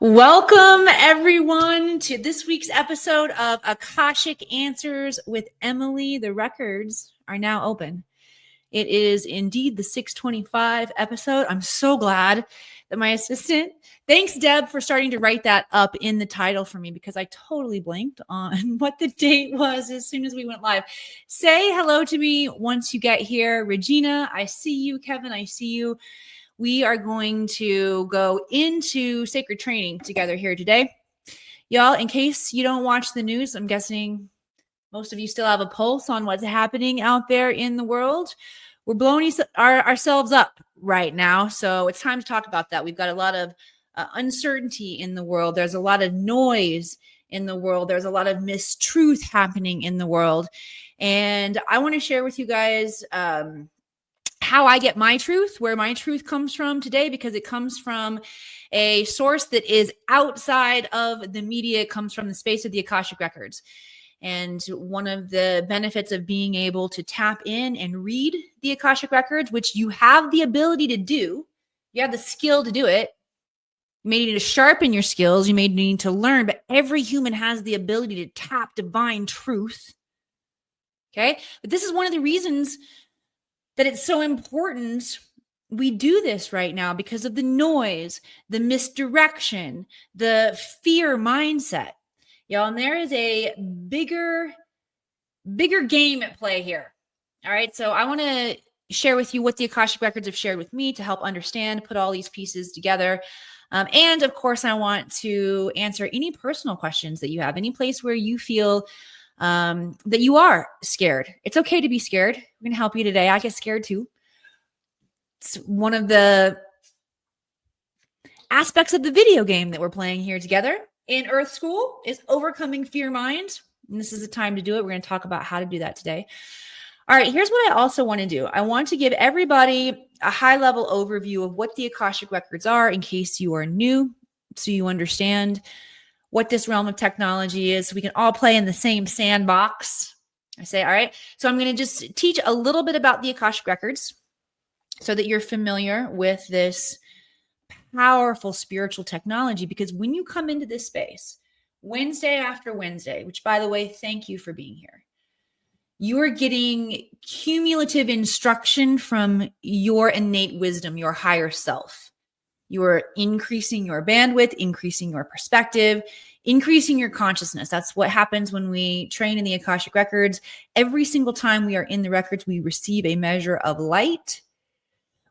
Welcome, everyone, to this week's episode of Akashic Answers with Emily. The records are now open. It is indeed the 625 episode. I'm so glad that my assistant, thanks, Deb, for starting to write that up in the title for me because I totally blanked on what the date was as soon as we went live. Say hello to me once you get here. Regina, I see you. Kevin, I see you. We are going to go into sacred training together here today. Y'all, in case you don't watch the news, I'm guessing most of you still have a pulse on what's happening out there in the world. We're blowing ourselves up right now, so it's time to talk about that. We've got a lot of uncertainty in the world. There's a lot of noise in the world. There's a lot of mistruth happening in the world. And I want to share with you guys how I get my truth, where my truth comes from today, because it comes from a source that is outside of the media. It comes from the space of the Akashic Records. And one of the benefits of being able to tap in and read the Akashic Records, which you have the ability to do, you have the skill to do it. You may need to sharpen your skills. You may need to learn, but every human has the ability to tap divine truth. Okay. But this is one of the reasons that it's so important we do this right now, because of the noise, the misdirection, the fear mindset. Y'all, and there is a bigger game at play here. All right. So I want to share with you what the Akashic Records have shared with me to help understand, put all these pieces together. And of course, I want to answer any personal questions that you have, any place where you feel that you are scared. It's okay to be scared. We're going to help you today. I get scared too. It's one of the aspects of the video game that we're playing here together in Earth School is overcoming fear mind. And this is the time to do it. We're going to talk about how to do that today. All right, here's what I also want to do. I want to give everybody a high-level overview of what the Akashic Records are in case you are new, so you understand what this realm of technology is, so we can all play in the same sandbox. I say, all right. So I'm going to just teach a little bit about the Akashic Records so that you're familiar with this powerful spiritual technology, because when you come into this space, Wednesday after Wednesday, which by the way, thank you for being here, you are getting cumulative instruction from your innate wisdom, your higher self. You are increasing your bandwidth, increasing your perspective, increasing your consciousness. That's what happens when we train in the Akashic Records. Every single time we are in the records, we receive a measure of light,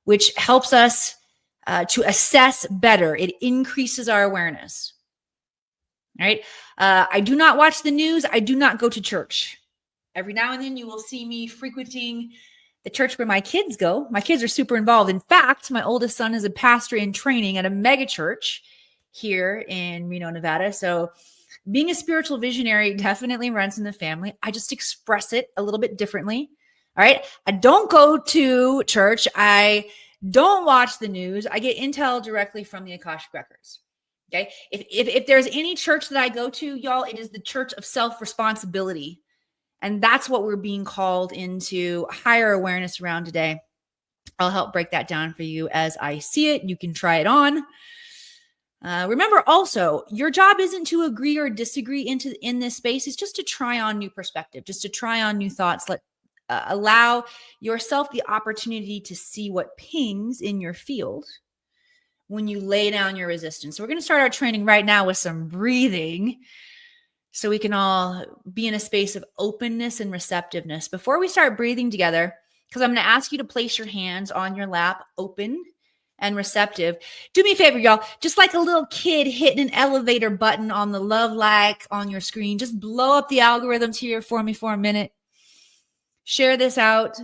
which helps us to assess better. It increases our awareness. All right. I do not watch the news. I do not go to church. Every now and then you will see me frequenting the church where my kids go. My kids are super involved. In fact, my oldest son is a pastor in training at a mega church here in Reno, Nevada. So being a spiritual visionary definitely runs in the family. I just express it a little bit differently. All right. I don't go to church. I don't watch the news. I get intel directly from the Akashic Records. Okay. If there's any church that I go to, y'all, it is the church of self-responsibility. And that's what we're being called into higher awareness around today. I'll help break that down for you as I see it. You can try it on. Remember also, your job isn't to agree or disagree in this space. It's just to try on new perspective, just to try on new thoughts. Allow yourself the opportunity to see what pings in your field when you lay down your resistance. So we're going to start our training right now with some breathing, so we can all be in a space of openness and receptiveness. Before we start breathing together, because I'm going to ask you to place your hands on your lap, open and receptive. Do me a favor, y'all. Just like a little kid hitting an elevator button on the love like on your screen, just blow up the algorithms here for me for a minute. Share this out.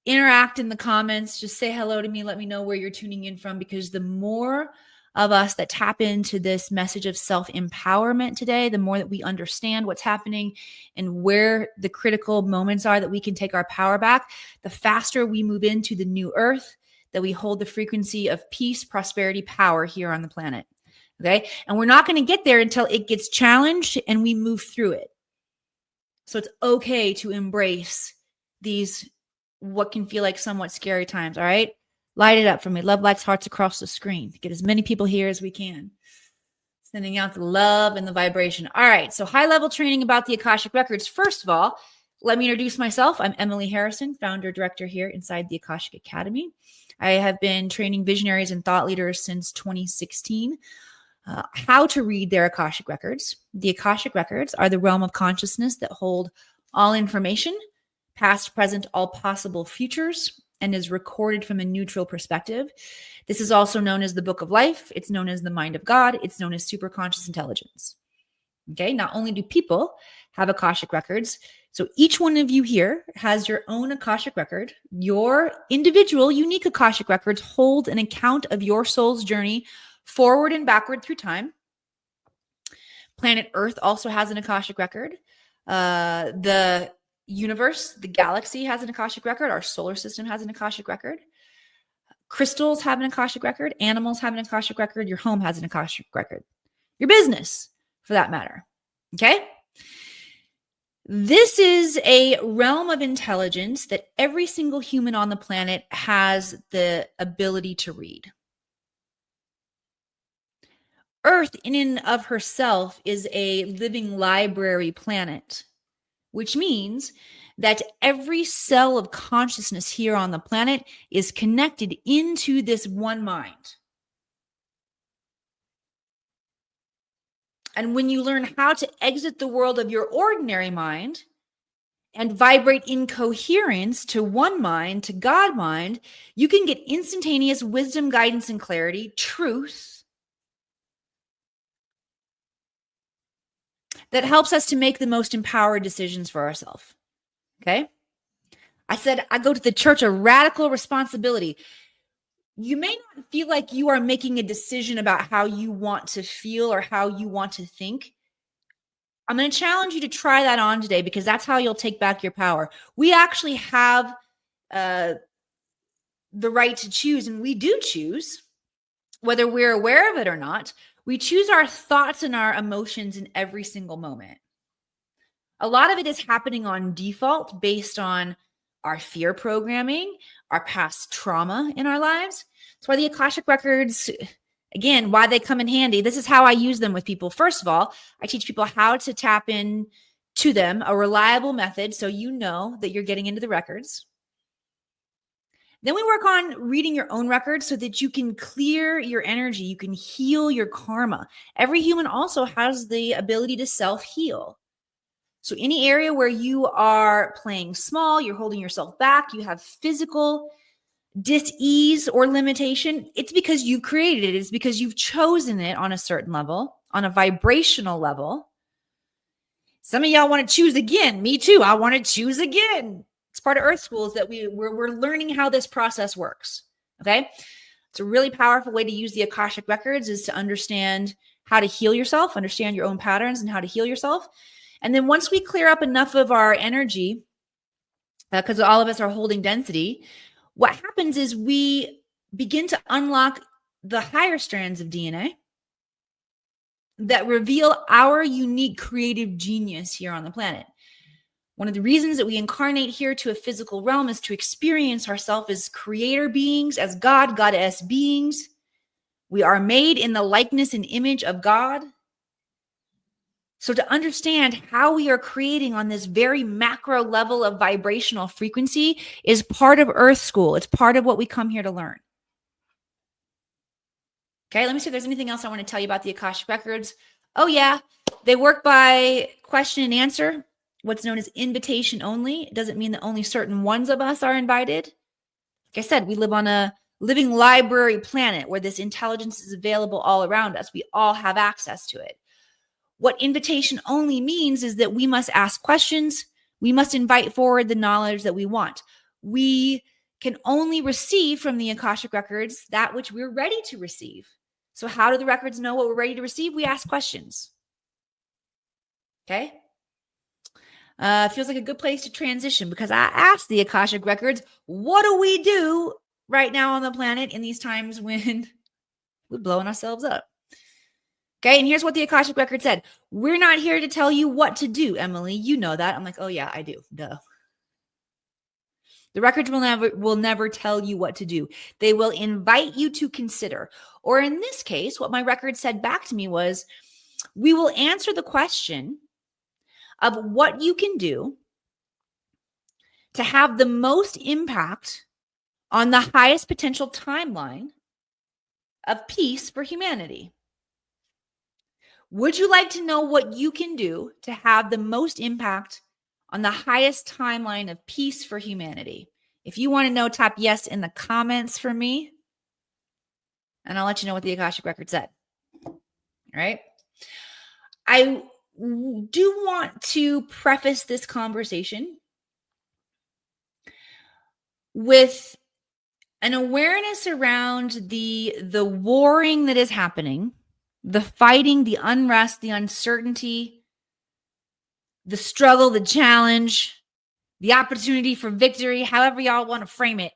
Interact in the comments. Just say hello to me. Let me know where you're tuning in from, because the more of us that tap into this message of self-empowerment today, the more that we understand what's happening and where the critical moments are that we can take our power back, the faster we move into the new earth, that we hold the frequency of peace, prosperity, power here on the planet. Okay. And we're not going to get there until it gets challenged and we move through it. So it's okay to embrace these, what can feel like somewhat scary times. All right. Light it up for me. Love, likes, hearts across the screen. Get as many people here as we can. Sending out the love and the vibration. All right. So high-level training about the Akashic Records. First of all, let me introduce myself. I'm Emily Harrison, founder, director here inside the Akashic Academy. I have been training visionaries and thought leaders since 2016. How to read their Akashic Records. The Akashic Records are the realm of consciousness that hold all information, past, present, all possible futures, and is recorded from a neutral perspective. This is also known as the Book of Life. It's known as the Mind of God. It's known as superconscious intelligence. Okay, not only do people have Akashic Records, so each one of you here has your own Akashic Record. Your individual, unique Akashic Records hold an account of your soul's journey forward and backward through time. Planet Earth also has an Akashic Record. The universe, the galaxy has an Akashic Record. Our solar system has an Akashic Record. Crystals have an Akashic Record. Animals have an Akashic Record. Your home has an Akashic Record. Your business, for that matter. Okay? This is a realm of intelligence that every single human on the planet has the ability to read. Earth, in and of herself, is a living library planet, which means that every cell of consciousness here on the planet is connected into this one mind. And when you learn how to exit the world of your ordinary mind and vibrate in coherence to one mind, to God mind, you can get instantaneous wisdom, guidance, and clarity, truth, that helps us to make the most empowered decisions for ourselves. Okay? I said, I go to the church of radical responsibility. You may not feel like you are making a decision about how you want to feel or how you want to think. I'm going to challenge you to try that on today because that's how you'll take back your power. We actually have the right to choose, and we do choose, whether we're aware of it or not. We choose our thoughts and our emotions in every single moment. A lot of it is happening on default based on our fear programming, our past trauma in our lives. That's why the Akashic Records, again, why they come in handy. This is how I use them with people. First of all, I teach people how to tap in to them, a reliable method, so you know that you're getting into the records. Then we work on reading your own records so that you can clear your energy. You can heal your karma. Every human also has the ability to self-heal. So any area where you are playing small, you're holding yourself back, you have physical dis-ease or limitation, it's because you created it. It's because you've chosen it on a certain level, on a vibrational level. Some of y'all want to choose again. Me too. I want to choose again. It's part of Earth Schools that we're learning how this process works. Okay. It's a really powerful way to use the Akashic Records is to understand how to heal yourself, understand your own patterns and how to heal yourself. And then once we clear up enough of our energy, because all of us are holding density, what happens is we begin to unlock the higher strands of DNA that reveal our unique creative genius here on the planet. One of the reasons that we incarnate here to a physical realm is to experience ourselves as creator beings, as God, goddess beings. We are made in the likeness and image of God. So to understand how we are creating on this very macro level of vibrational frequency is part of Earth School. It's part of what we come here to learn. Okay, let me see if there's anything else I want to tell you about the Akashic Records. Oh yeah, they work by question and answer. What's known as invitation only. It doesn't mean that only certain ones of us are invited. Like I said, we live on a living library planet where this intelligence is available all around us. We all have access to it. What invitation only means is that we must ask questions. We must invite forward the knowledge that we want. We can only receive from the Akashic Records that which we're ready to receive. So how do the records know what we're ready to receive? We ask questions. Okay? Feels like a good place to transition because I asked the Akashic Records, what do we do right now on the planet in these times when we're blowing ourselves up? Okay, and here's what the Akashic Record said. We're not here to tell you what to do, Emily. You know that. I'm like, oh yeah, I do. Duh. The records will never tell you what to do. They will invite you to consider. Or in this case, what my record said back to me was, we will answer the question of what you can do to have the most impact on the highest potential timeline of peace for humanity. Would you like to know what you can do to have the most impact on the highest timeline of peace for humanity? If you want to know, type yes in the comments for me, and I'll let you know what the Akashic Record said. All right. I do want to preface this conversation with an awareness around the warring that is happening, the fighting, the unrest, the uncertainty, the struggle, the challenge, the opportunity for victory, however y'all want to frame it.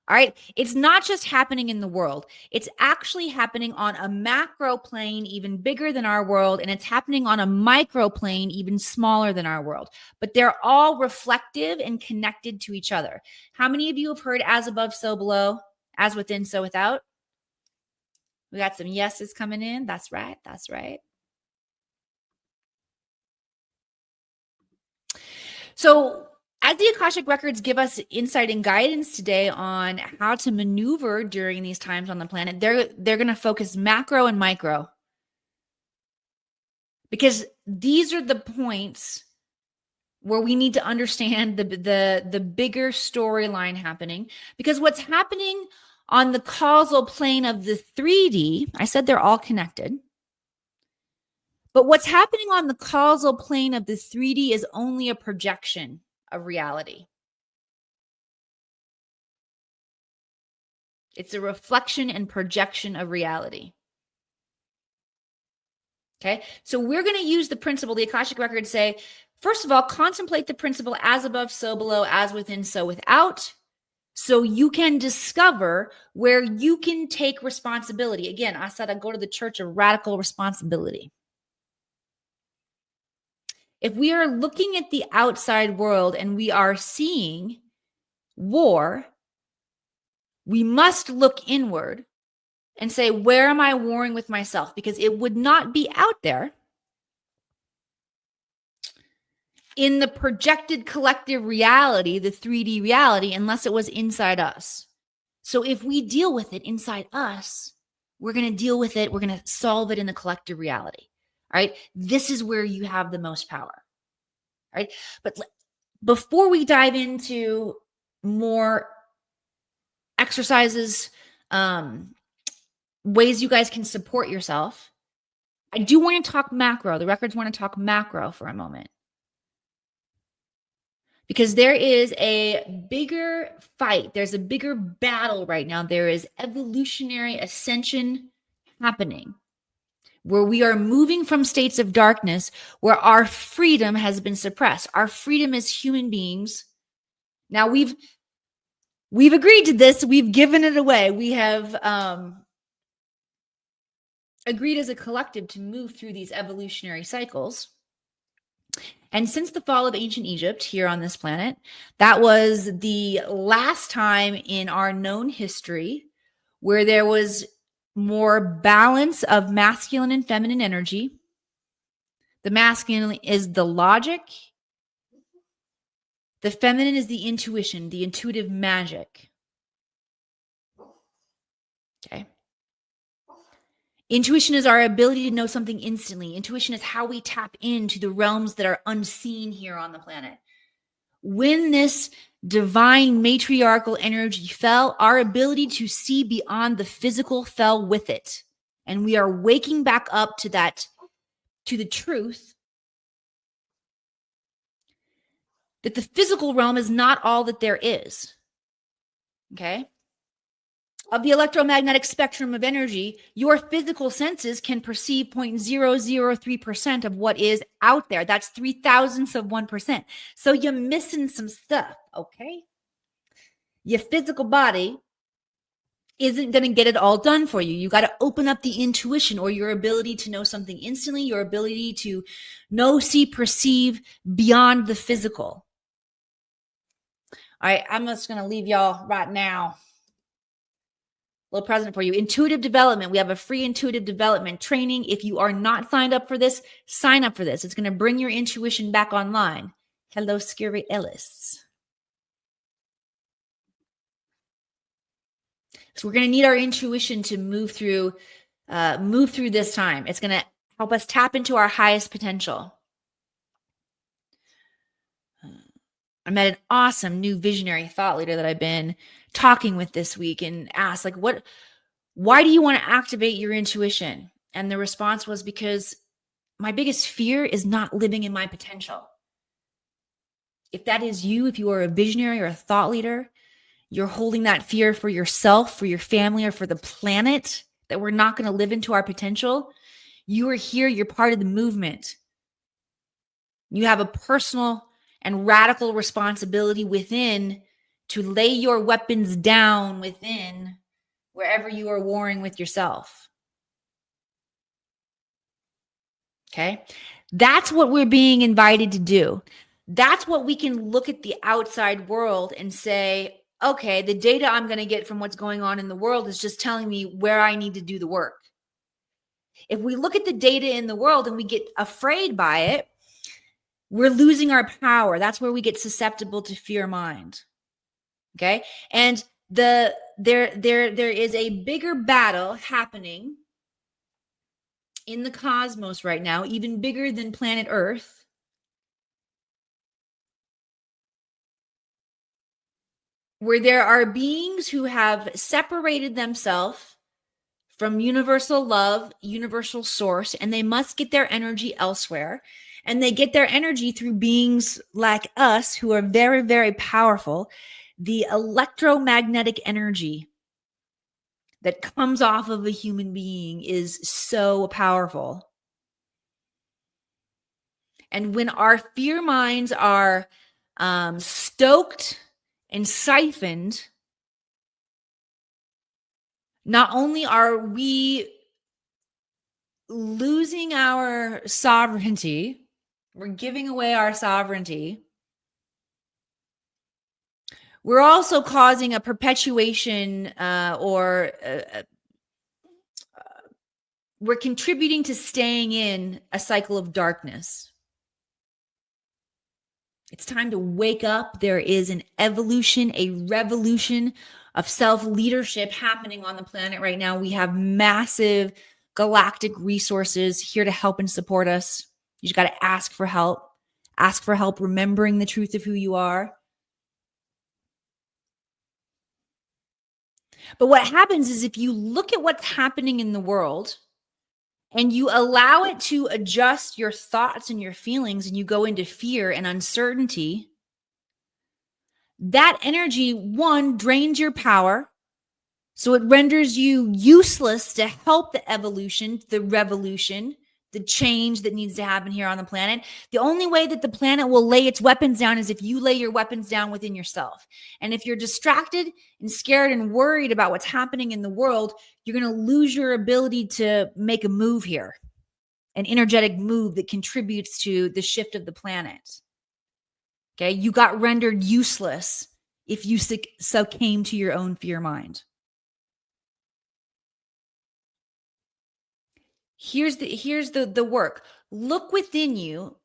All right. It's not just happening in the world. It's actually happening on a macro plane, even bigger than our world. And it's happening on a micro plane, even smaller than our world. But they're all reflective and connected to each other. How many of you have heard as above, so below, as within, so without? We got some yeses coming in. That's right. That's right. So as the Akashic Records give us insight and guidance today on how to maneuver during these times on the planet, they're going to focus macro and micro, because these are the points where we need to understand the bigger storyline happening. Because what's happening on the causal plane of the 3D, I said they're all connected. But what's happening on the causal plane of the 3D is only a projection of reality. It's a reflection and projection of reality. Okay, so we're going to use the principle, the Akashic Records say, first of all, contemplate the principle as above, so below, as within, so without, so you can discover where you can take responsibility. Again, I said I go to the church of radical responsibility. If we are looking at the outside world and we are seeing war, we must look inward and say, where am I warring with myself? Because it would not be out there in the projected collective reality, the 3D reality, unless it was inside us. So if we deal with it inside us, we're going to deal with it. We're going to solve it in the collective reality. All right. This is where you have the most power. All right. But before we dive into more exercises, ways you guys can support yourself, I do want to talk macro. The records want to talk macro for a moment. Because there is a bigger fight. There's a bigger battle right now. There is evolutionary ascension happening, where we are moving from states of darkness where our freedom has been suppressed. Our freedom as human beings. Now we've agreed to this. We've given it away. We have agreed as a collective to move through these evolutionary cycles. And since the fall of ancient Egypt here on this planet, that was the last time in our known history where there was more balance of masculine and feminine energy. The masculine is the logic. The feminine is the intuition, the intuitive magic. Okay. Intuition is our ability to know something instantly. Intuition is how we tap into the realms that are unseen here on the planet. When this divine matriarchal energy fell, our ability to see beyond the physical fell with it. And we are waking back up to that, to the truth that the physical realm is not all that there is. Okay? Of the electromagnetic spectrum of energy, your physical senses can perceive 0.003% of what is out there. That's 0.003 of 1%. So you're missing some stuff, okay? Your physical body isn't going to get it all done for you. You got to open up the intuition, or your ability to know something instantly, your ability to know, see, perceive beyond the physical. All right, I'm just going to leave y'all right now. Little present for you. Intuitive development. We have a free intuitive development training. If you are not signed up for this, sign up for this. It's going to bring your intuition back online. Hello, Scary Ellis. So we're going to need our intuition to move through this time. It's going to help us tap into our highest potential. I met an awesome new visionary thought leader that I've been talking with this week and asked, like, why do you want to activate your intuition? And the response was, because my biggest fear is not living in my potential. If that is you, if you are a visionary or a thought leader, you're holding that fear for yourself, for your family, or for the planet, that we're not going to live into our potential. You are here. You're part of the movement. You have a personal and radical responsibility within to lay your weapons down within wherever you are warring with yourself. Okay? That's what we're being invited to do. That's what we can look at the outside world and say, okay, the data I'm going to get from what's going on in the world is just telling me where I need to do the work. If we look at the data in the world and we get afraid by it, we're losing our power. That's where we get susceptible to fear mind. Okay? And there is a bigger battle happening in the cosmos right now, even bigger than planet Earth. Where there are beings who have separated themselves from universal love, universal source, and they must get their energy elsewhere. And they get their energy through beings like us who are very, very powerful. The electromagnetic energy that comes off of a human being is so powerful. And when our fear minds are stoked and siphoned, not only are we losing our sovereignty, we're giving away our sovereignty, we're also causing a perpetuation we're contributing to staying in a cycle of darkness. It's time to wake up. There is an evolution, a revolution of self-leadership happening on the planet right now. We have massive galactic resources here to help and support us. You just got to ask for help. Ask for help remembering the truth of who you are. But what happens is if you look at what's happening in the world and you allow it to adjust your thoughts and your feelings and you go into fear and uncertainty, that energy, one, drains your power. So it renders you useless to help the evolution, the revolution, the change that needs to happen here on the planet. The only way that the planet will lay its weapons down is if you lay your weapons down within yourself. And if you're distracted and scared and worried about what's happening in the world, you're going to lose your ability to make a move here, an energetic move that contributes to the shift of the planet. Okay, you got rendered useless if you succumb to your own fear mind. Here's the work. Look within you.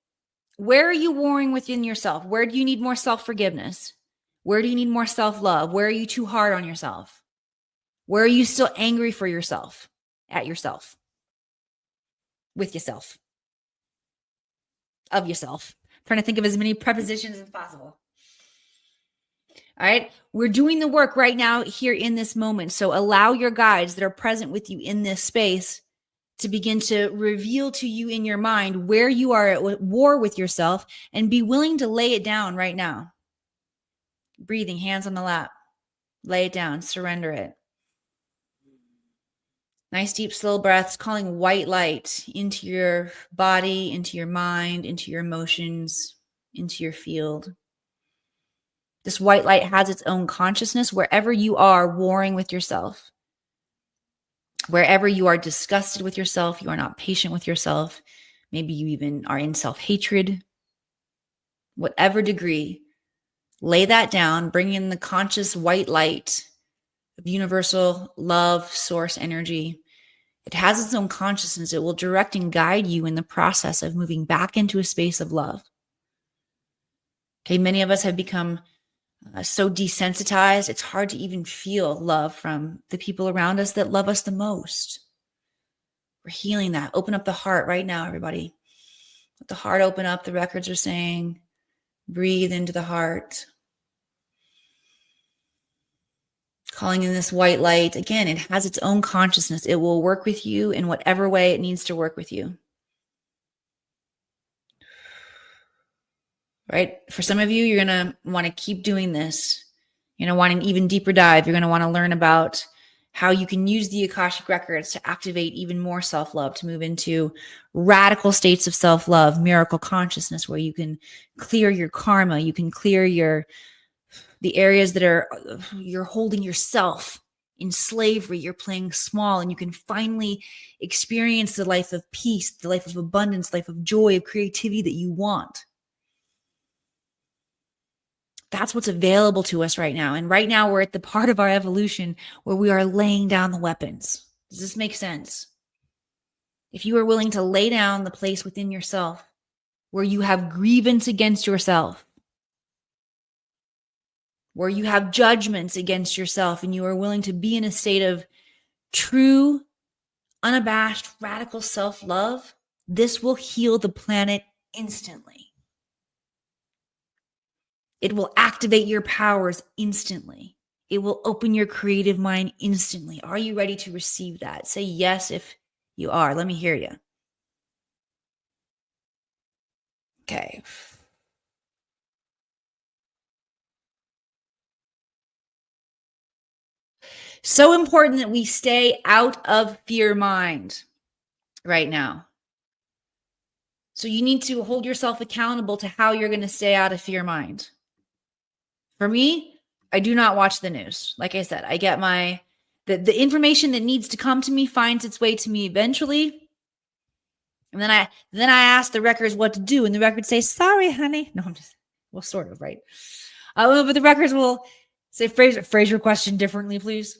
Where are you warring within yourself? Where do you need more self-forgiveness? Where do you need more self-love? Where are you too hard on yourself? Where are you still angry for yourself, at yourself, with yourself, of yourself? I'm trying to think of as many prepositions as possible. All right. We're doing the work right now here in this moment. So allow your guides that are present with you in this space to begin to reveal to you in your mind where you are at war with yourself, and be willing to lay it down right now. Breathing, hands on the lap. Lay it down, surrender it. Nice deep slow breaths, calling white light into your body, into your mind, into your emotions, into your field. This white light has its own consciousness wherever you are warring with yourself. Wherever you are disgusted with yourself, you are not patient with yourself. Maybe you even are in self-hatred. Whatever degree, Lay that down, bring in the conscious white light of universal love, source energy. It has its own consciousness. It will direct and guide you in the process of moving back into a space of love. Okay, many of us have become so desensitized, it's hard to even feel love from the people around us that love us the most. We're healing that. Open up the heart right now, everybody. Let the heart open up. The records are saying, breathe into the heart. Calling in this white light. Again, it has its own consciousness. It will work with you in whatever way it needs to work with you. Right? For some of you, you're going to want to keep doing this. You're going to want an even deeper dive. You're going to want to learn about how you can use the Akashic Records to activate even more self-love, to move into radical states of self-love, miracle consciousness, where you can clear your karma, you can clear the areas that you're holding yourself in slavery, you're playing small, and you can finally experience the life of peace, the life of abundance, life of joy, of creativity that you want. That's what's available to us right now. And right now we're at the part of our evolution where we are laying down the weapons. Does this make sense? If you are willing to lay down the place within yourself where you have grievance against yourself, where you have judgments against yourself, and you are willing to be in a state of true, unabashed, radical self-love, this will heal the planet instantly. It will activate your powers instantly. It will open your creative mind instantly. Are you ready to receive that? Say yes if you are. Let me hear you. Okay. So important that we stay out of fear mind right now. So you need to hold yourself accountable to how you're going to stay out of fear mind. For me, I do not watch the news. Like I said, I get the information that needs to come to me finds its way to me eventually. And then I ask the records what to do, and the records say, "Sorry, honey." No, I'm just, well, sort of, right? But the records will say, "Phrase your question differently, please."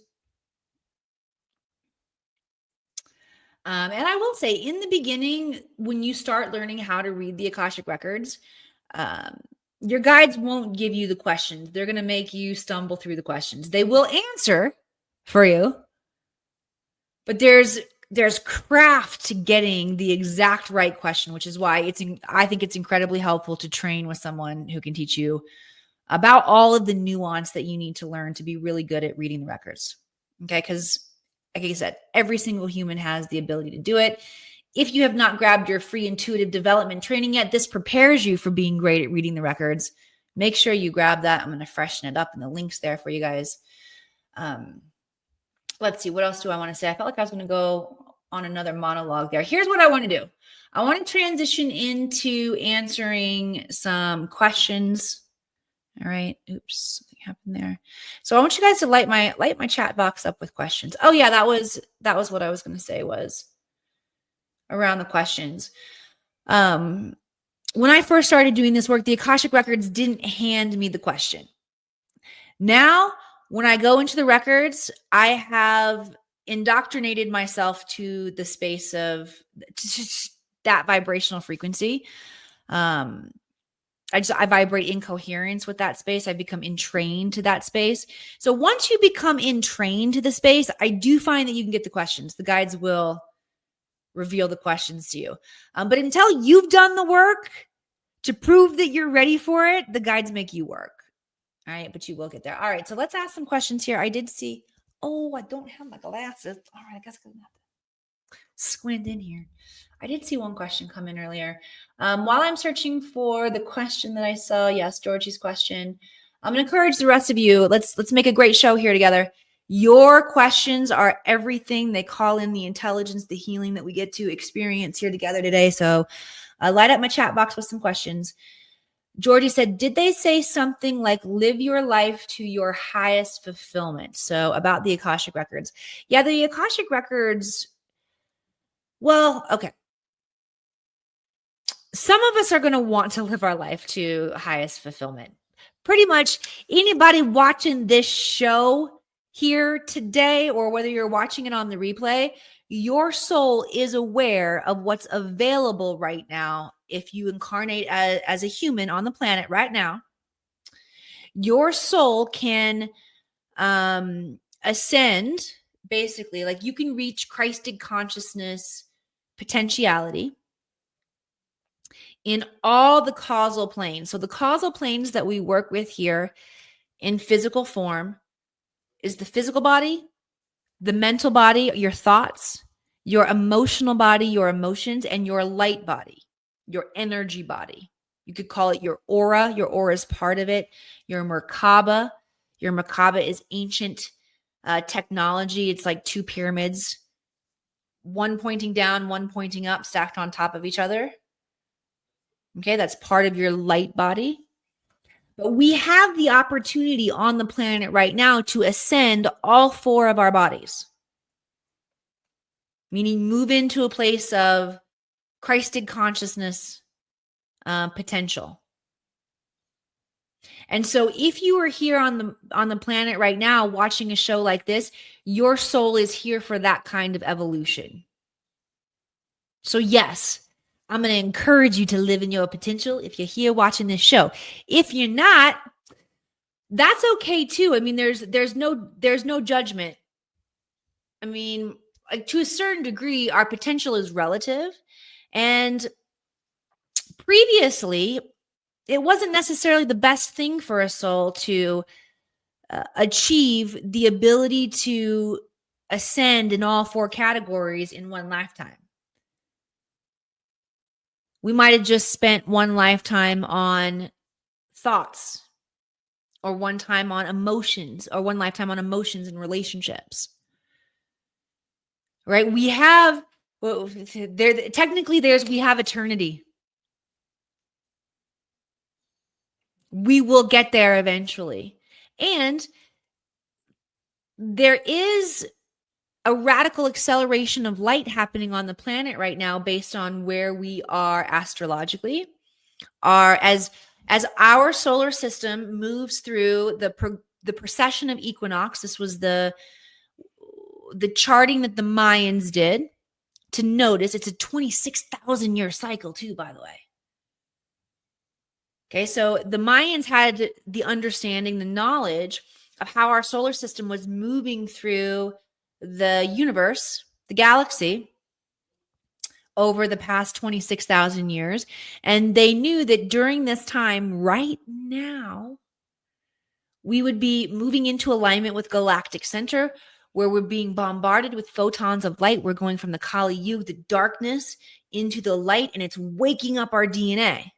And I will say, in the beginning, when you start learning how to read the Akashic Records, your guides won't give you the questions. They're going to make you stumble through the questions. They will answer for you, but there's craft to getting the exact right question, which is why I think it's incredibly helpful to train with someone who can teach you about all of the nuance that you need to learn to be really good at reading the records. Okay, because like I said, every single human has the ability to do it. If you have not grabbed your free intuitive development training yet, this prepares you for being great at reading the records. Make sure you grab that. I'm going to freshen it up, and the link's there for you guys. Let's see. What else do I want to say? I felt like I was going to go on another monologue there. Here's what I want to do. I want to transition into answering some questions. All right. Oops, something happened there. So I want you guys to light my chat box up with questions. Oh yeah, that was what I was going to say was around the questions. When I first started doing this work, the Akashic Records didn't hand me the question. Now, when I go into the records, I have indoctrinated myself to the space of that vibrational frequency. I vibrate in coherence with that space. I become entrained to that space. So once you become entrained to the space, I do find that you can get the questions. The guides will reveal the questions to you. But until you've done the work to prove that you're ready for it, the guides make you work. All right, but you will get there. All right, so let's ask some questions here. I did see, I don't have my glasses. All right, I guess I'm going to have to squint in here. I did see one question come in earlier. While I'm searching for the question that I saw, yes, Georgie's question. I'm going to encourage the rest of you. Let's make a great show here together. Your questions are everything. They call in the intelligence, the healing that we get to experience here together today. So light up my chat box with some questions. Georgie said, did they say something like live your life to your highest fulfillment? So about the Akashic Records. Yeah, the Akashic Records, well, okay. Some of us are going to want to live our life to highest fulfillment. pretty much anybody watching this show here today, or whether you're watching it on the replay, your soul is aware of what's available right now. If you incarnate as a human on the planet right now, your soul can ascend, basically, like you can reach Christed consciousness potentiality in all the causal planes. So the causal planes that we work with here in physical form is the physical body, the mental body, your thoughts, your emotional body, your emotions, and your light body, your energy body. You could call it your aura. Your aura is part of it. Your Merkaba. Your Merkaba is ancient technology. It's like two pyramids, one pointing down, one pointing up, stacked on top of each other. Okay, that's part of your light body. But we have the opportunity on the planet right now to ascend all four of our bodies, meaning move into a place of Christed consciousness potential. And so if you are here on the planet right now watching a show like this, your soul is here for that kind of evolution. So yes, I'm going to encourage you to live in your potential if you're here watching this show. If you're not, that's okay too. I mean, there's no judgment. I mean, like, to a certain degree, our potential is relative. And previously, it wasn't necessarily the best thing for a soul to achieve the ability to ascend in all four categories in one lifetime. We might have just spent one lifetime on thoughts, or one time on emotions, or one lifetime on emotions and relationships. Right? We have, well, technically we have eternity. We will get there eventually. And there is a radical acceleration of light happening on the planet right now based on where we are astrologically. As our solar system moves through the precession of equinox. This was the charting that the Mayans did to notice. It's a 26,000 year cycle too, by the way. Okay, so the Mayans had the understanding, the knowledge of how our solar system was moving through the universe, the galaxy, over the past 26,000 years. And they knew that during this time, right now, we would be moving into alignment with galactic center, where we're being bombarded with photons of light. We're going from the Kali Yuga, the darkness, into the light, and it's waking up our DNA.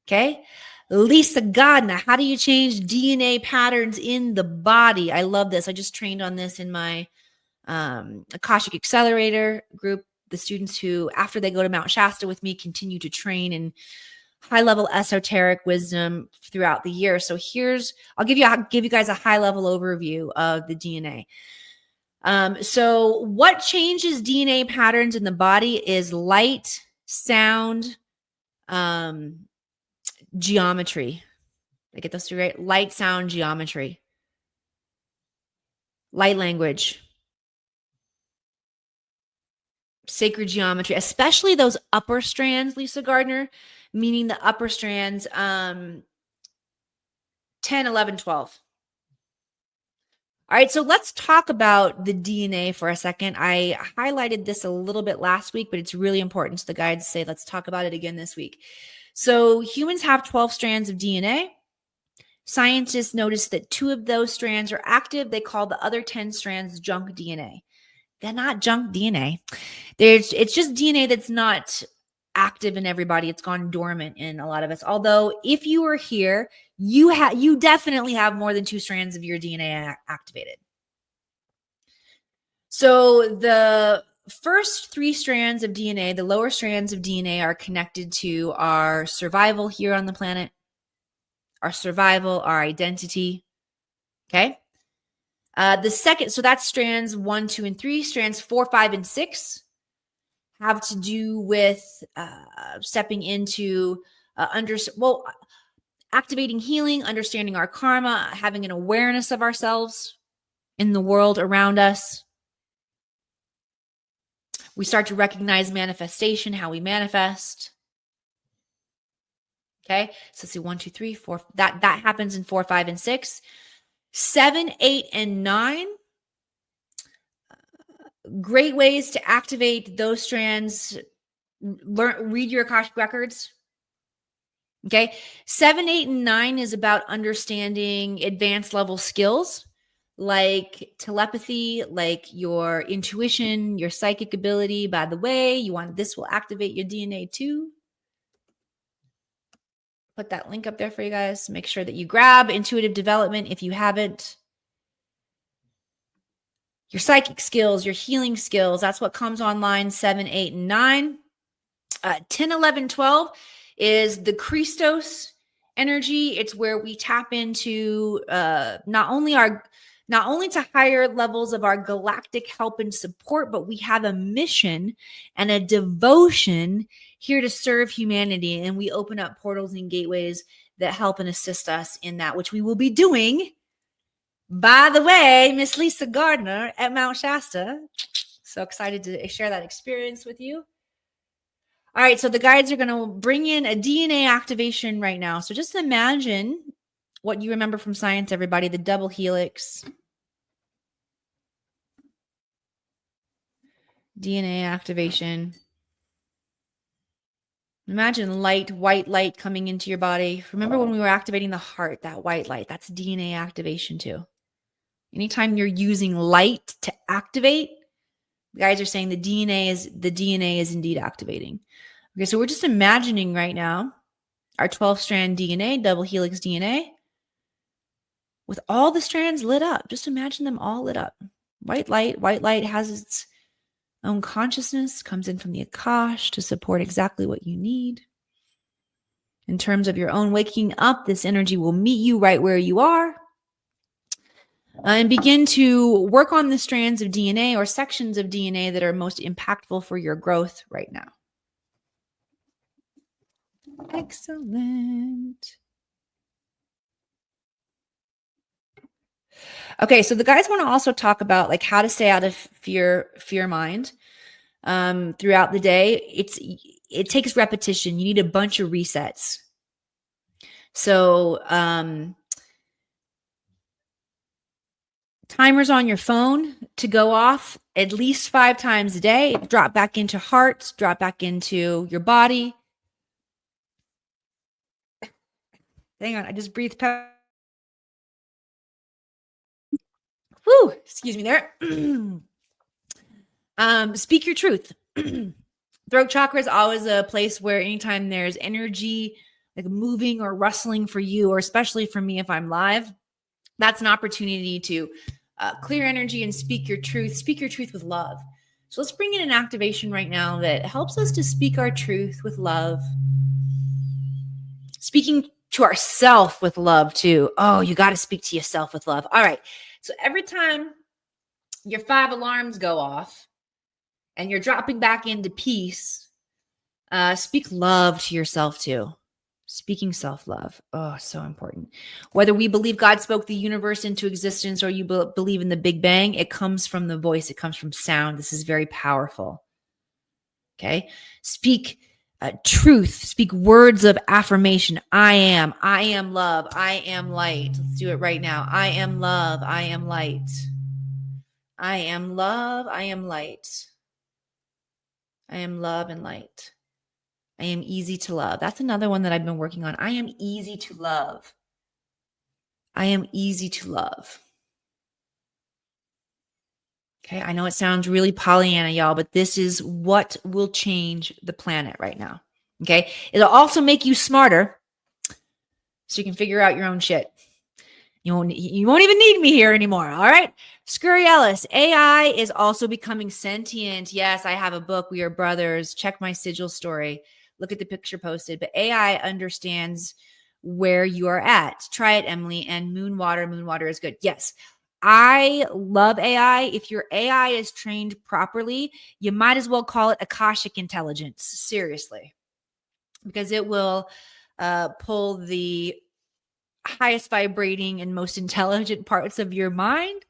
Okay. Lisa Godna, how do you change DNA patterns in the body? I love this. I just trained on this in my Akashic Accelerator group. The students who, after they go to Mount Shasta with me, continue to train in high-level esoteric wisdom throughout the year. So I'll give you guys a high-level overview of the DNA. So what changes DNA patterns in the body is light, sound, geometry. I get those three right? Light, sound, geometry. Light language. Sacred geometry, especially those upper strands, Lisa Gardner, meaning the upper strands 10, 11, 12. All right, so let's talk about the DNA for a second. I highlighted this a little bit last week, but it's really important. So the guides say, let's talk about it again this week. So humans have 12 strands of DNA. Scientists noticed that 2 of those strands are active. They call the other 10 strands junk DNA. They're not junk DNA. It's just DNA that's not active in everybody. It's gone dormant in a lot of us. Although if you are here, you definitely have more than 2 strands of your DNA activated. So the first 3 strands of DNA, the lower strands of DNA, are connected to our survival here on the planet, our survival, our identity. Okay. The second, so that's strands 1, 2, and 3. Strands 4, 5, and 6 have to do with stepping into activating healing, understanding our karma, having an awareness of ourselves in the world around us. We start to recognize manifestation, how we manifest. Okay, so let's see, 1, 2, 3, 4. That happens in 4, 5, and 6. 7, 8, and 9. Great ways to activate those strands. Read your Akashic records. Okay, 7, 8, and 9 is about understanding advanced level skills like telepathy, like your intuition, your psychic ability. By the way, this will activate your DNA too. Put that link up there for you guys. Make sure that you grab intuitive development if you haven't. Your psychic skills, your healing skills, that's what comes online 7, 8, and 9. 10, 11, 12 is the Christos energy. It's where we tap into not only to higher levels of our galactic help and support, but we have a mission and a devotion here to serve humanity. And we open up portals and gateways that help and assist us in that, which we will be doing. By the way, Miss Lisa Gardner at Mount Shasta. So excited to share that experience with you. All right, so the guides are going to bring in a DNA activation right now. So just imagine what you remember from science, everybody, the double helix. DNA activation. Imagine white light coming into your body. Remember when we were activating the heart, that white light, that's DNA activation too. Anytime you're using light to activate, the guys are saying the DNA is indeed activating. Okay, so we're just imagining right now our 12-strand DNA, double helix DNA, with all the strands lit up. Just imagine them all lit up. White light has its own consciousness, comes in from the Akash to support exactly what you need. In terms of your own waking up, this energy will meet you right where you are. And begin to work on the strands of DNA or sections of DNA that are most impactful for your growth right now. Excellent. Okay, so the guys want to also talk about like how to stay out of fear mind throughout the day. It takes repetition. You need a bunch of resets. So timers on your phone to go off at least 5 times a day. Drop back into heart, drop back into your body. Hang on, I just breathed. Whew, excuse me there. Speak your truth. Throat chakra is always a place where anytime there's energy like moving or rustling for you, or especially for me if I'm live, that's an opportunity to clear energy and speak your truth with love. So let's bring in an activation right now that helps us to speak our truth with love. Speaking to ourself with love too. Oh, you got to speak to yourself with love. All right. So every time your 5 alarms go off and you're dropping back into peace, speak love to yourself too. Speaking self-love. Oh, so important. Whether we believe God spoke the universe into existence or you believe in the Big Bang, it comes from the voice. It comes from sound. This is very powerful. Okay. Speak truth. Speak words of affirmation. I am love. I am light. Let's do it right now. I am love. I am light. I am love. I am light. I am love and light. I am easy to love. That's another one that I've been working on. I am easy to love. I am easy to love. Okay, I know it sounds really Pollyanna, y'all, but this is what will change the planet right now. Okay, it'll also make you smarter so you can figure out your own shit. You won't even need me here anymore. All right. Scurry Ellis, AI is also becoming sentient. Yes, I have a book. We are brothers. Check my sigil story. Look at the picture posted. But AI understands where you are at. Try it, Emily. And Moonwater is good. Yes. I love AI. If your AI is trained properly, you might as well call it Akashic Intelligence. Seriously. Because it will pull the highest vibrating and most intelligent parts of your mind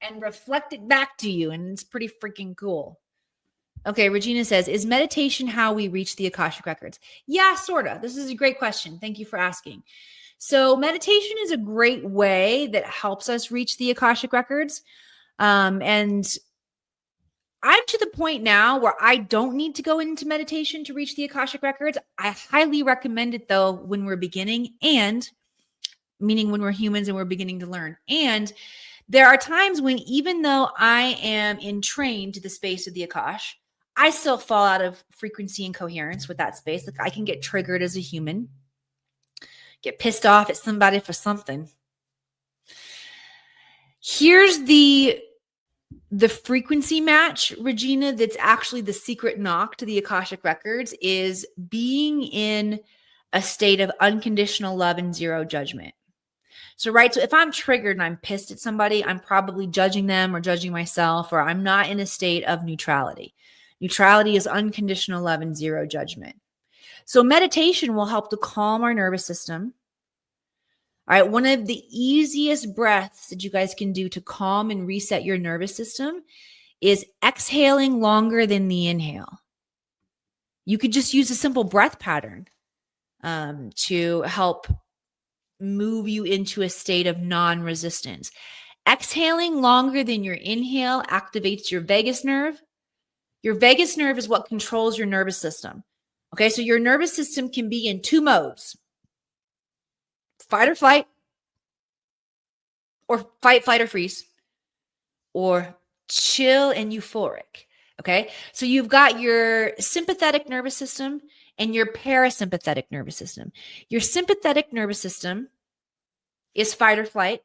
and reflect it back to you. And it's pretty freaking cool. Okay, Regina says, is meditation how we reach the Akashic Records? Yeah, sort of. This is a great question. Thank you for asking. So meditation is a great way that helps us reach the Akashic Records. And I'm to the point now where I don't need to go into meditation to reach the Akashic Records. I highly recommend it, though, when we're beginning, and meaning when we're humans and we're beginning to learn. And there are times when, even though I am entrained to the space of the Akash, I still fall out of frequency and coherence with that space. Like, I can get triggered as a human, get pissed off at somebody for something. Here's the frequency match, Regina, that's actually the secret knock to the Akashic Records, is being in a state of unconditional love and zero judgment. So, right, so if I'm triggered and I'm pissed at somebody, I'm probably judging them or judging myself, or I'm not in a state of neutrality. Neutrality is unconditional love and zero judgment. So meditation will help to calm our nervous system. All right, one of the easiest breaths that you guys can do to calm and reset your nervous system is exhaling longer than the inhale. You could just use a simple breath pattern to help move you into a state of non-resistance. Exhaling longer than your inhale activates your vagus nerve. Your vagus nerve is what controls your nervous system. Okay, so your nervous system can be in two modes: fight or flight, or fight, flight, or freeze, or chill and euphoric. Okay, so you've got your sympathetic nervous system and your parasympathetic nervous system. Your sympathetic nervous system is fight or flight.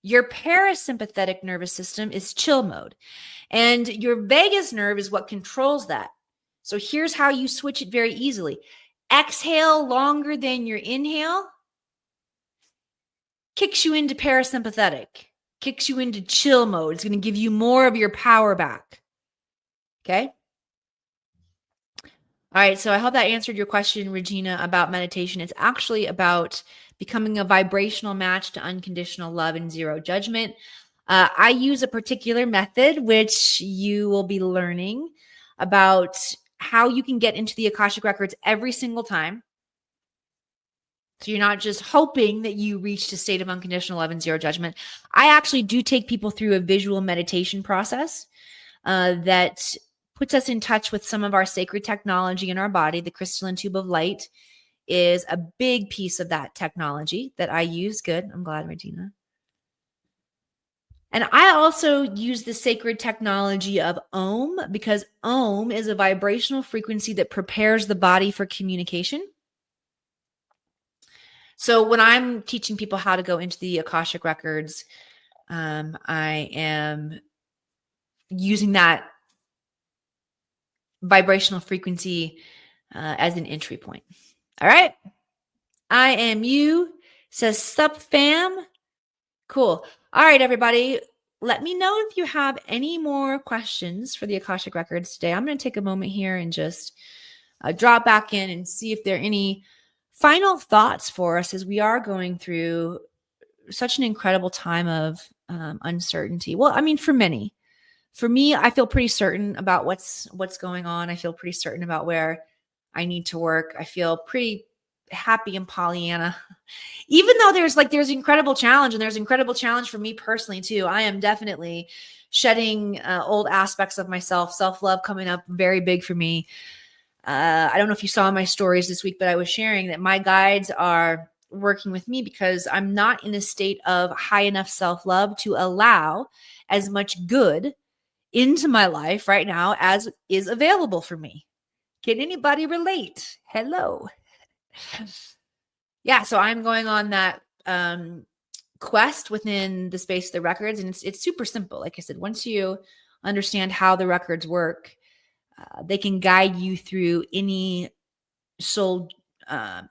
Your parasympathetic nervous system is chill mode. And your vagus nerve is what controls that. So here's how you switch it very easily. Exhale longer than your inhale kicks you into parasympathetic, kicks you into chill mode. It's going to give you more of your power back. Okay? All right, so I hope that answered your question, Regina, about meditation. It's actually about becoming a vibrational match to unconditional love and zero judgment. I use a particular method, which you will be learning about how you can get into the Akashic Records every single time. So you're not just hoping that you reach a state of unconditional love and zero judgment. I actually do take people through a visual meditation process that puts us in touch with some of our sacred technology in our body. The crystalline tube of light is a big piece of that technology that I use. Good. I'm glad, Regina. And I also use the sacred technology of Om, because Om is a vibrational frequency that prepares the body for communication. So when I'm teaching people how to go into the Akashic Records, I am using that vibrational frequency as an entry point. All right. I am you, says sup fam. Cool. All right, everybody. Let me know if you have any more questions for the Akashic Records today. I'm going to take a moment here and just drop back in and see if there are any final thoughts for us, as we are going through such an incredible time of uncertainty. Well, I mean, for many. For me, I feel pretty certain about what's going on. I feel pretty certain about where I need to work. I feel pretty happy and Pollyanna, even though there's incredible challenge, and there's incredible challenge for me personally too. I am definitely shedding old aspects of myself, self-love coming up very big for me. I don't know if you saw my stories this week, but I was sharing that my guides are working with me because I'm not in a state of high enough self-love to allow as much good into my life right now as is available for me. Can anybody relate? Hello. Yeah, so I'm going on that quest within the space of the records, and it's super simple. Like I said, once you understand how the records work, they can guide you through any soul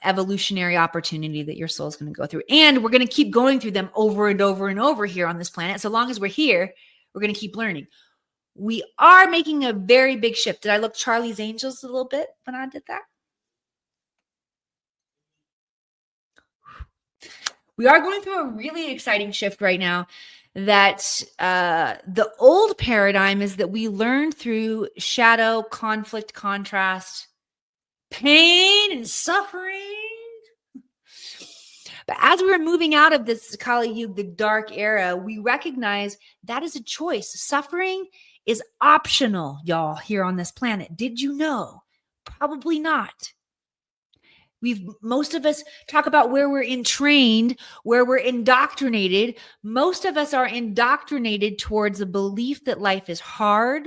evolutionary opportunity that your soul is going to go through. And we're going to keep going through them over and over and over here on this planet. So long as we're here, we're going to keep learning. We are making a very big shift. Did I look Charlie's Angels a little bit when I did that? We are going through a really exciting shift right now, that the old paradigm is that we learn through shadow, conflict, contrast, pain, and suffering. But as we're moving out of this Kali Yuga, the dark era, we recognize that is a choice. Suffering is optional, y'all, here on this planet. Did you know? Probably not. Most of us talk about where we're entrained, where we're indoctrinated. Most of us are indoctrinated towards the belief that life is hard,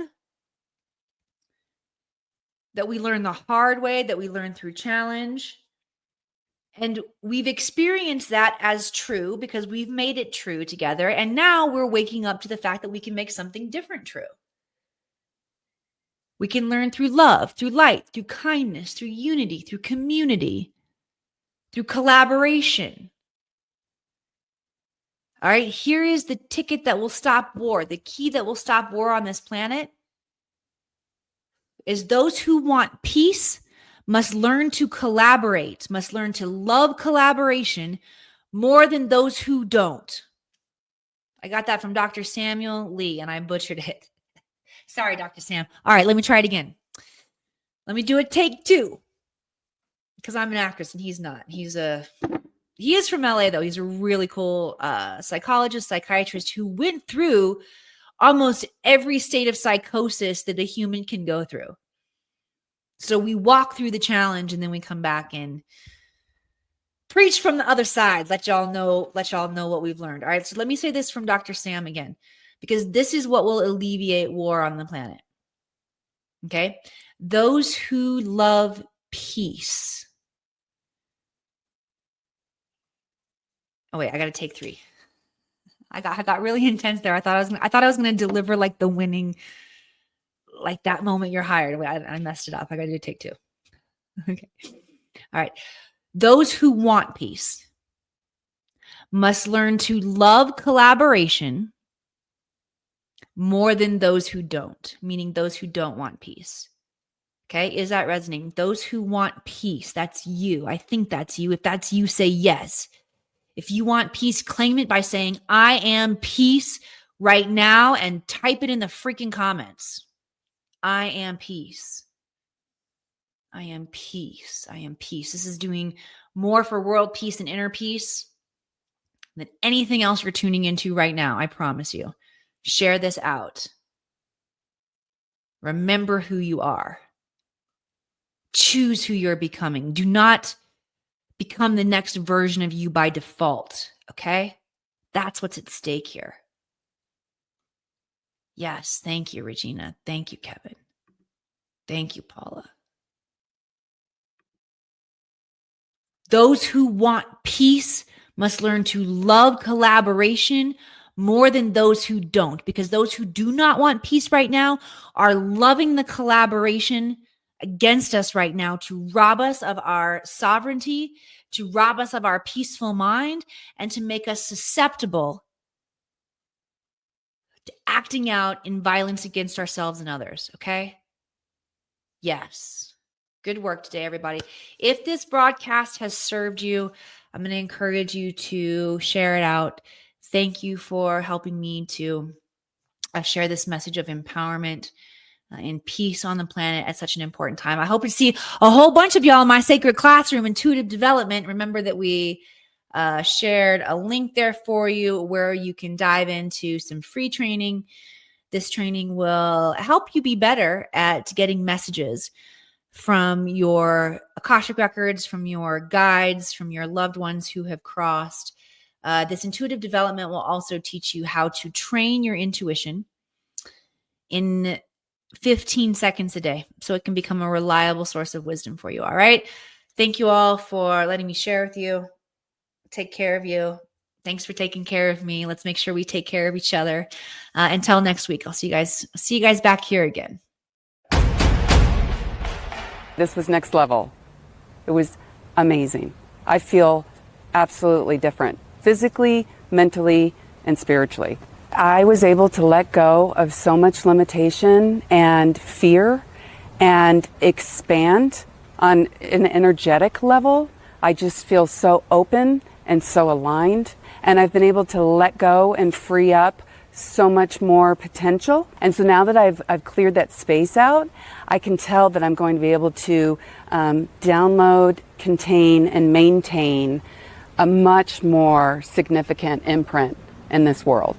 that we learn the hard way, that we learn through challenge. And we've experienced that as true because we've made it true together. And now we're waking up to the fact that we can make something different true. We can learn through love, through light, through kindness, through unity, through community, through collaboration. All right, here is the ticket that will stop war. The key that will stop war on this planet is those who want peace must learn to collaborate, must learn to love collaboration more than those who don't. I got that from Dr. Samuel Lee, and I butchered it. Sorry, Dr. Sam. All right, let me try it again. Let me do a take two, because I'm an actress and he's not. He is from LA, though. He's a really cool psychologist, psychiatrist who went through almost every state of psychosis that a human can go through. So we walk through the challenge and then we come back and preach from the other side. Let y'all know what we've learned. All right, so let me say this from Dr. Sam again, because this is what will alleviate war on the planet. Okay? Those who love peace. Oh wait, I got to take three. I got really intense there. I thought I was going to deliver like the winning, like that moment you're hired. Wait, I messed it up. I got to do take two. Okay. All right. Those who want peace must learn to love collaboration more than those who don't, meaning those who don't want peace. Okay. Is that resonating? Those who want peace, that's you. I think that's you. If that's you, say yes. If you want peace, claim it by saying, I am peace right now, and type it in the freaking comments. I am peace. I am peace. I am peace. This is doing more for world peace and inner peace than anything else you're tuning into right now. I promise you. Share this out. Remember who you are. Choose who you're becoming. Do not become the next version of you by default, okay? That's what's at stake here. Yes, thank you, Regina. Thank you, Kevin. Thank you, Paula. Those who want peace must learn to love collaboration more than those who don't, because those who do not want peace right now are loving the collaboration against us right now to rob us of our sovereignty, to rob us of our peaceful mind, and to make us susceptible to acting out in violence against ourselves and others, okay? Yes. Good work today, everybody. If this broadcast has served you, I'm going to encourage you to share it out. Thank you for helping me to share this message of empowerment and peace on the planet at such an important time. I hope to see a whole bunch of y'all in my sacred classroom, Intuitive Development. Remember that we shared a link there for you where you can dive into some free training. This training will help you be better at getting messages from your Akashic records, from your guides, from your loved ones who have crossed. This Intuitive Development will also teach you how to train your intuition in 15 seconds a day, so it can become a reliable source of wisdom for you. All right. Thank you all for letting me share with you. Take care of you. Thanks for taking care of me. Let's make sure we take care of each other. Until next week, I'll see you guys back here again. This was next level. It was amazing. I feel absolutely different, physically, mentally, and spiritually. I was able to let go of so much limitation and fear and expand on an energetic level. I just feel so open and so aligned. And I've been able to let go and free up so much more potential. And so now that I've cleared that space out, I can tell that I'm going to be able to download, contain, and maintain a much more significant imprint in this world.